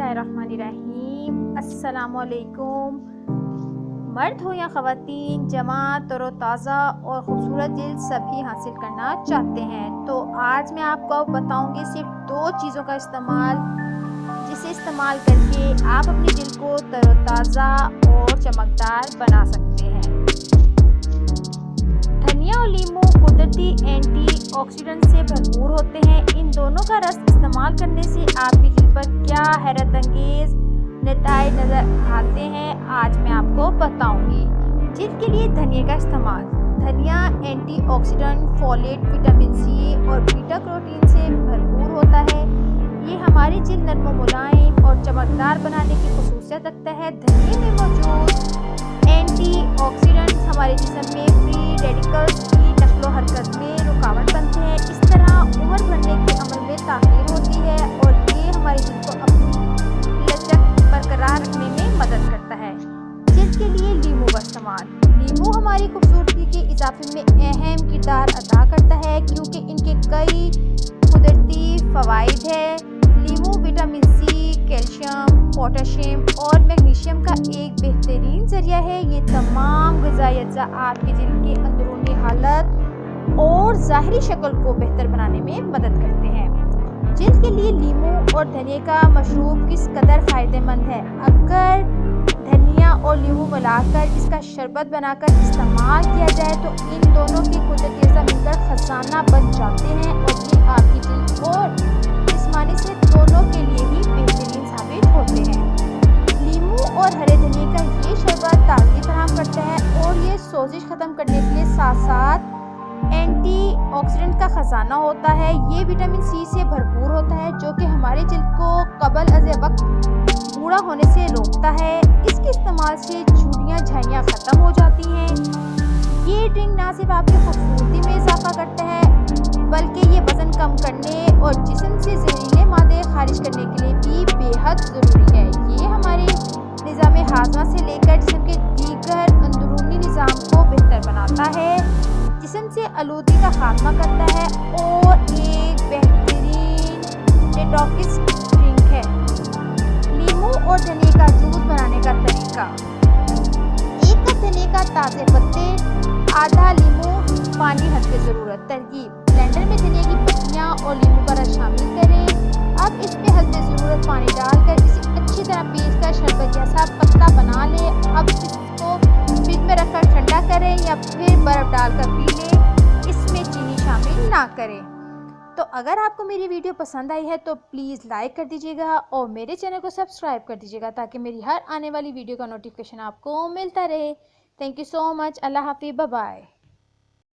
बिस्मिल्लाहिर्रहमानिर्रहीम। अस्सलाम वालेकुम। मर्द हो या ख़वातीन, जवान, तरोताज़ा और ख़ूबसूरत जिल्द सभी हासिल करना चाहते हैं, तो आज मैं आपको बताऊंगी सिर्फ 2 चीज़ों का इस्तेमाल, जिसे इस्तेमाल करके आप अपनी जिल्द को तरोताज़ा और चमकदार बना सकते हैं। धनिया और लीमू कुदरती एंटीऑक्सीडेंट से भरपूर होते हैं। इन दोनों का रस इस्तेमाल करने से आपकी जिल्द पर क्या हैरत अंगेज नताइज नजर आते हैं, आज मैं आपको बताऊंगी। जिल्द के लिए धनिया का इस्तेमाल। धनिया एंटीऑक्सीडेंट, फोलेट, विटामिन सी और बीटा कैरोटीन से भरपूर होता है। ये हमारी जिल्द नर्म मुलायम और चमकदार बनाने की खुसूसियत रखता है। धनिया में मौजूद एंटीऑक्सीडेंट्स हमारे जिस्म में फ्री रेडिकल्स की नक्लो हरकत में रुकावट बनते हैं। इस तरह उम्र बढ़ने के अमल में ताख़ीर होती है और ये हमारी जिल्द को अपनी लचक बरकरार रखने में मदद करता है। जिल्द के लिए लीमू का इस्तेमाल। लीमू हमारी खूबसूरती के इजाफे में अहम किरदार अदा करता है, क्योंकि इनके कई कुदरती फ़वाइद है। लीमू विटामिन सी, कैल्शियम, पोटेशियम और मैग्नीशियम का एक बेहतरीन ज़रिया है। ये तमाम ग़िज़ाई अज्जा आपकी जिल्द की अंदरूनी हालत और ज़ाहिरी शक्ल को बेहतर बनाने में मदद करते हैं। जिल्द के लिए लीमू और धनिया का मशरूब किस कदर फ़ायदेमंद है। अगर धनिया और लीमू मिलाकर इसका शरबत बनाकर इस्तेमाल किया जाए तो इन दोनों की कुदरती अज़ा मिलकर खजाना बन जाते हैं और ये आपकी जिल्द और जिस्मानी से दोनों के लिए ही बेहतरीन साबित होते हैं। लीमू और हरे धनिया का ये शरबत ताज़गी फराहम करता है और ये सोजिश ख़त्म करने के लिए साथ साथ एंटीऑक्सीडेंट का खजाना होता है। ये विटामिन सी से भरपूर होता है, जो कि हमारी जिल्द को कबल अज़ वक्त बूढ़ा होने से रोकता है। इसके इस्तेमाल से झुर्रियाँ झाइयाँ ख़त्म हो जाती हैं। ये ड्रिंक ना सिर्फ आपकी खूबसूरती में इजाफा करता है, बल्कि ये वज़न कम करने और जिस्म से जहरीले मादे खारिज करने के लिए भी बेहद ज़रूरी है। ये हमारे निज़ाम हाज़मा से लेकर जिस्म के दीगर अंदरूनी निज़ाम को बेहतर बनाता है, जिस्म से आलूदगी का खात्मा करता है और एक बेहतरीन डिटॉक्स ड्रिंक है। लीमू और धनिया का जूस बनाने का तरीका। 1 कप धनिया का ताज़े पत्ते, आधा लीमू, पानी हद ज़रूरत। तरकीब: ब्लेंडर में धनिया की पत्तियाँ और लीमू का रस शामिल करें। अब इसमें हद ज़रूरत पानी डालकर इसे अच्छी तरह पीस कर शरबत जैसा पतला बना लें। अब इसको फ्रिज में रखकर ठंडा करें या फिर बर्फ़ डालकर पी लें। इसमें चीनी शामिल ना करें। तो अगर आपको मेरी वीडियो पसंद आई है तो प्लीज़ लाइक कर दीजिएगा और मेरे चैनल को सब्सक्राइब कर दीजिएगा, ताकि मेरी हर आने वाली वीडियो का नोटिफिकेशन आपको मिलता रहे। Thank you so much. Allah हाफ़िज़। Bye bye.